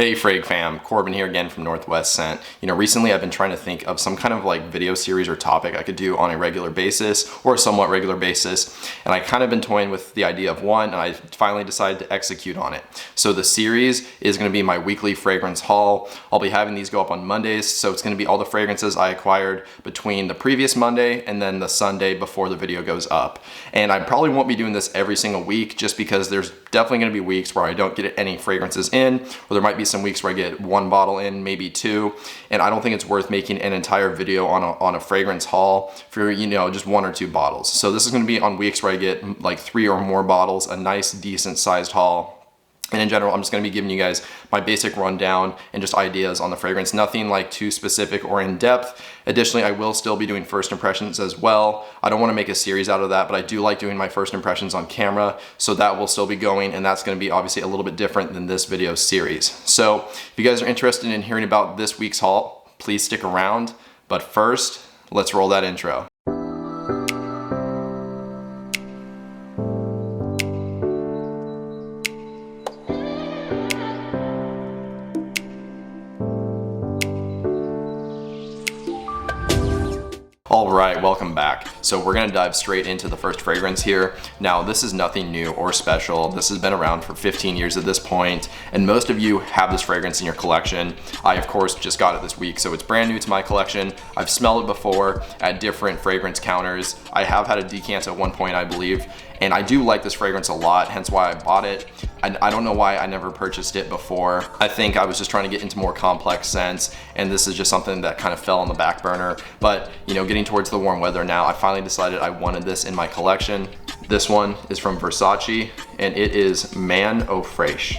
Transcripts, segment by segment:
Hey Frag fam, Corbin here again from Northwest Scent. Recently I've been trying to think of some kind of like video series or topic I could do on a regular basis or a somewhat regular basis. And I kind of been toying with the idea of one, and I finally decided to execute on it. So the series is going to be my weekly fragrance haul. I'll be having these go up on Mondays. So it's going to be all the fragrances I acquired between the previous Monday and then the Sunday before the video goes up. And I probably won't be doing this every single week just because there's definitely going to be weeks where I don't get any fragrances in, or there might be some weeks where I get one bottle in, maybe two, and I don't think it's worth making an entire video on a fragrance haul for just one or two bottles. So this is going to be on weeks where I get like 3 or more bottles, a nice decent sized haul. And in general, I'm just going to be giving you guys my basic rundown and just ideas on the fragrance, nothing like too specific or in depth. Additionally, I will still be doing first impressions as well. I don't want to make a series out of that, but I do like doing my first impressions on camera, so that will still be going, and that's going to be obviously a little bit different than this video series. So if you guys are interested in hearing about this week's haul, please stick around. But first, let's roll that intro. All right, welcome back. So we're gonna dive straight into the first fragrance here. Now, this is nothing new or special. This has been around for 15 years at this point, and most of you have this fragrance in your collection. I, of course, just got it this week, so it's brand new to my collection. I've smelled it before at different fragrance counters. I have had a decant at one point, I believe, and I do like this fragrance a lot, hence why I bought it. I don't know why I never purchased it before. I think I was just trying to get into more complex scents, and this is just something that kind of fell on the back burner. But getting towards the warm weather now, I finally decided I wanted this in my collection. This one is from Versace, and it is Man Eau Fraiche.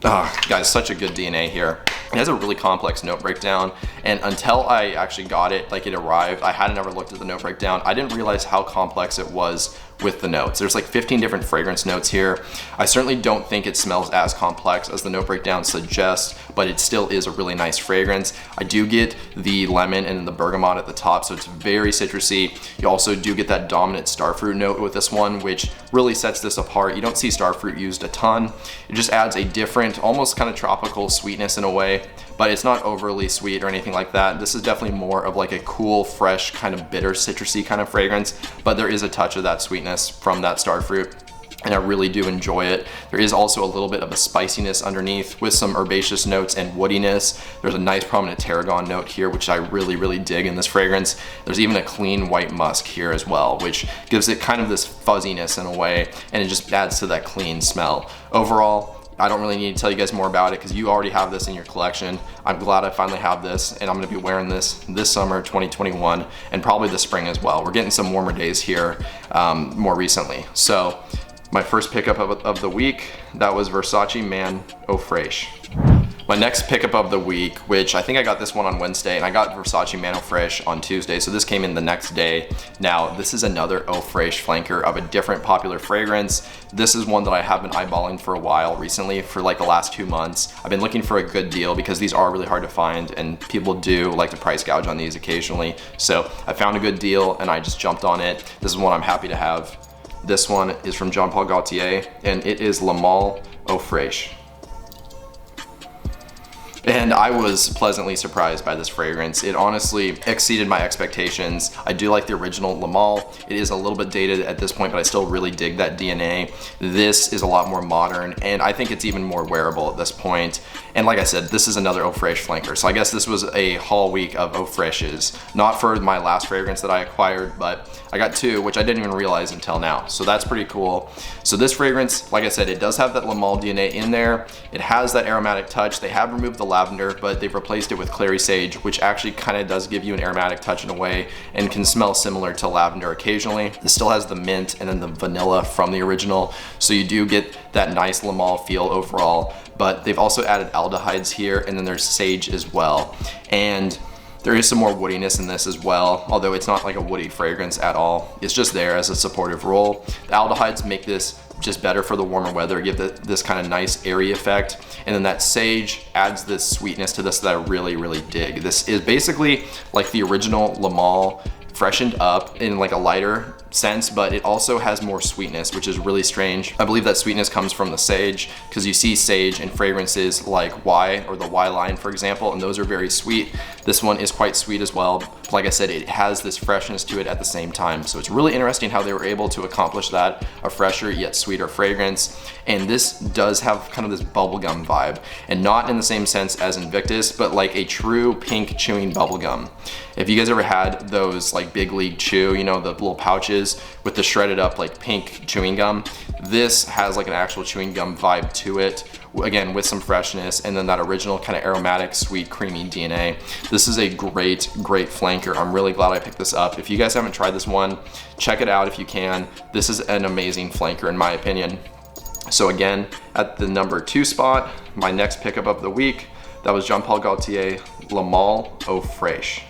Guys, such a good DNA here. It has a really complex note breakdown, and until I actually got it, like it arrived, I hadn't ever looked at the note breakdown. I didn't realize how complex it was with the notes. There's like 15 different fragrance notes here. I certainly don't think it smells as complex as the note breakdown suggests, but it still is a really nice fragrance. I do get the lemon and the bergamot at the top, so it's very citrusy. You also do get that dominant starfruit note with this one, which really sets this apart. You don't see starfruit used a ton. It just adds a different, almost kind of tropical sweetness in a way, but it's not overly sweet or anything like that. This is definitely more of like a cool, fresh, kind of bitter, citrusy kind of fragrance, but there is a touch of that sweetness from that starfruit, and I really do enjoy it. There is also a little bit of a spiciness underneath with some herbaceous notes and woodiness. There's a nice prominent tarragon note here, which I really dig in this fragrance. There's even a clean white musk here as well, which gives it kind of this fuzziness in a way, and it just adds to that clean smell. Overall, I don't really need to tell you guys more about it because you already have this in your collection. I'm glad I finally have this, and I'm gonna be wearing this summer 2021 and probably this spring as well. We're getting some warmer days here more recently. So my first pickup of the week, that was Versace Man Eau Fraiche. My next pickup of the week, which I think I got this one on Wednesday, and I got Versace Man Eau Fraiche on Tuesday, so this came in the next day. Now, this is another Eau Fraiche flanker of a different popular fragrance. This is one that I have been eyeballing for a while recently, for like the last 2 months. I've been looking for a good deal because these are really hard to find, and people do like to price gouge on these occasionally. So I found a good deal, and I just jumped on it. This is one I'm happy to have. This one is from Jean Paul Gaultier, and it is Le Male Eau Fraiche. And I was pleasantly surprised by this fragrance. It honestly exceeded my expectations. I do like the original Le Male. It is a little bit dated at this point, but I still really dig that DNA. This is a lot more modern, and I think it's even more wearable at this point. And like I said, this is another Eau Fraiche flanker. So I guess this was a haul week of Eau Fraiches. Not for my last fragrance that I acquired, but I got 2, which I didn't even realize until now. So that's pretty cool. So this fragrance, like I said, it does have that Le Male DNA in there. It has that aromatic touch. They have removed the lavender, but they've replaced it with clary sage, which actually kind of does give you an aromatic touch in a way and can smell similar to lavender occasionally. This still has the mint and then the vanilla from the original, so you do get that nice Le Male feel overall, but they've also added aldehydes here, and then there's sage as well. And there is some more woodiness in this as well, although it's not like a woody fragrance at all. It's just there as a supportive role. The aldehydes make this just better for the warmer weather, give this kind of nice airy effect. And then that sage adds this sweetness to this that I really dig. This is basically like the original Le Male freshened up in like a lighter sense, but it also has more sweetness, which is really strange. I believe that sweetness comes from the sage, because you see sage in fragrances like Y or the Y line, for example, and those are very sweet. This one is quite sweet as well. Like I said, it has this freshness to it at the same time. So it's really interesting how they were able to accomplish that, a fresher yet sweeter fragrance. And this does have kind of this bubblegum vibe, and not in the same sense as Invictus, but like a true pink chewing bubblegum. If you guys ever had those like Big League Chew, you know, the little pouches with the shredded up like pink chewing gum, this has like an actual chewing gum vibe to it, again with some freshness, and then that original kind of aromatic, sweet, creamy DNA. This is a great flanker. I'm really glad I picked this up. If you guys haven't tried this one, check it out if you can. This is an amazing flanker in my opinion. So again, at the number 2 spot, my next pickup of the week, that was Jean Paul Gaultier Le Male Eau Fraiche.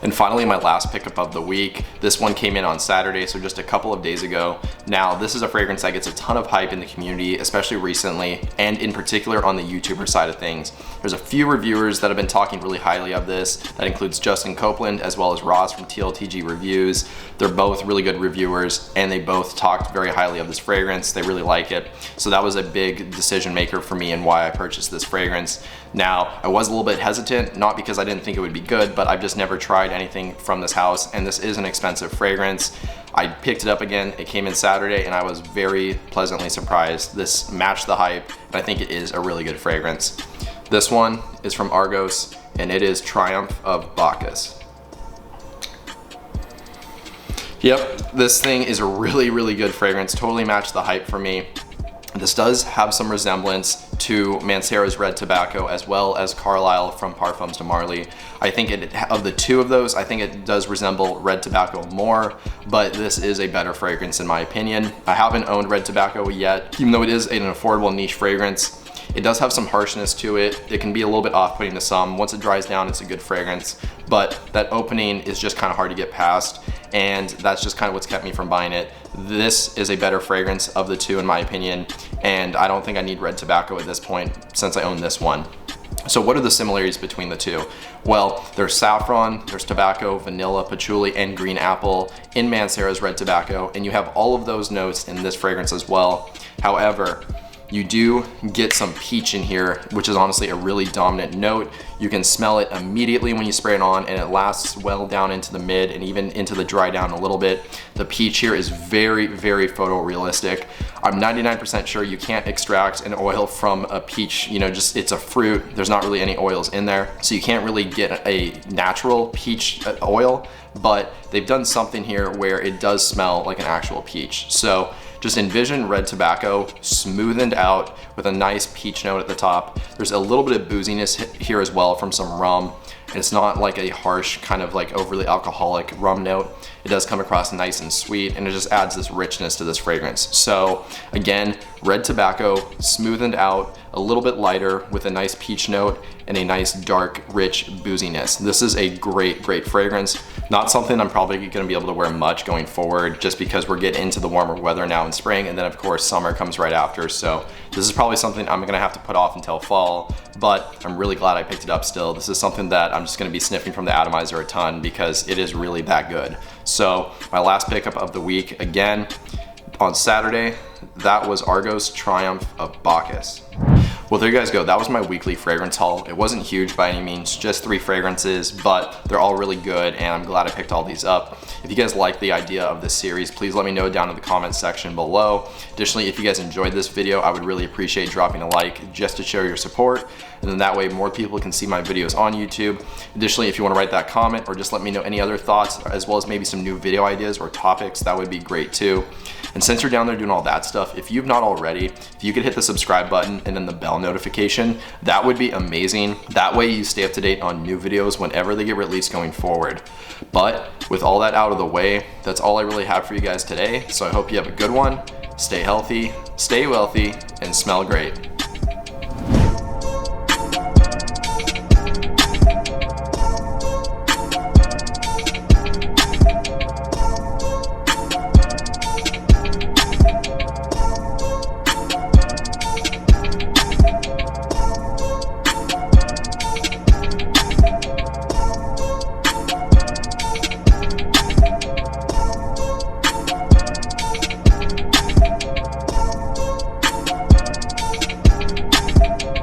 And finally, my last pickup of the week. This one came in on Saturday, so just a couple of days ago. Now, this is a fragrance that gets a ton of hype in the community, especially recently, and in particular on the YouTuber side of things. There's a few reviewers that have been talking really highly of this. That includes Justin Copeland as well as Ross from tltg Reviews. They're both really good reviewers, and they both talked very highly of this fragrance. They really like it. So that was a big decision maker for me and why I purchased this fragrance. Now, I was a little bit hesitant, not because I didn't think it would be good, but I've just never tried anything from this house, and this is an expensive fragrance. I picked it up again, it came in Saturday, and I was very pleasantly surprised. This matched the hype, and I think it is a really good fragrance. This one is from Argos, and it is Triumph of Bacchus. Yep, this thing is a really good fragrance, totally matched the hype for me. This does have some resemblance to Mancera's Red Tobacco as well as Carlisle from Parfums de Marly. I think of the two of those, I think it does resemble Red Tobacco more, but this is a better fragrance in my opinion. I haven't owned Red Tobacco yet, even though it is an affordable niche fragrance. It does have some harshness to it. It can be a little bit off-putting to some. Once it dries down, it's a good fragrance, but that opening is just kind of hard to get past, and that's just kind of what's kept me from buying it. This is a better fragrance of the two in my opinion, and I don't think I need Red Tobacco at this point since I own this one. So what are the similarities between the two? Well, there's saffron, there's tobacco, vanilla, patchouli, and green apple in Mancera's Red Tobacco, and you have all of those notes in this fragrance as well. However, you do get some peach in here, which is honestly a really dominant note. You can smell it immediately when you spray it on, and it lasts well down into the mid and even into the dry down a little bit. The peach here is very photorealistic. I'm 99% sure you can't extract an oil from a peach, you know, just it's a fruit. There's not really any oils in there, so you can't really get a natural peach oil, but they've done something here where it does smell like an actual peach. So just envision Red Tobacco smoothened out with a nice peach note at the top. There's a little bit of booziness here as well from some rum. It's not like a harsh kind of like overly alcoholic rum note. It does come across nice and sweet, and it just adds this richness to this fragrance. So again, Red Tobacco smoothened out, a little bit lighter with a nice peach note and a nice dark rich booziness. This is a great fragrance. Not something I'm probably gonna be able to wear much going forward, just because we're getting into the warmer weather now in spring, and then of course summer comes right after. So this is probably something I'm gonna have to put off until fall, but I'm really glad I picked it up still. This is something that I'm just gonna be sniffing from the atomizer a ton because it is really that good. So my last pickup of the week, again, on Saturday, that was Argos Triumph of Bacchus. Well, there you guys go. That was my weekly fragrance haul. It wasn't huge by any means, just 3 fragrances, but they're all really good, and I'm glad I picked all these up. If you guys like the idea of this series, please let me know down in the comments section below. Additionally, if you guys enjoyed this video, I would really appreciate dropping a like just to show your support, and then that way more people can see my videos on YouTube. Additionally, if you want to write that comment or just let me know any other thoughts, as well as maybe some new video ideas or topics, that would be great too. And since you're down there doing all that stuff, if you've not already, if you could hit the subscribe button and then the bell notification, that would be amazing. That way you stay up to date on new videos whenever they get released going forward. But with all that out of the way, that's all I really have for you guys today. So I hope you have a good one. Stay healthy, stay wealthy, and smell great.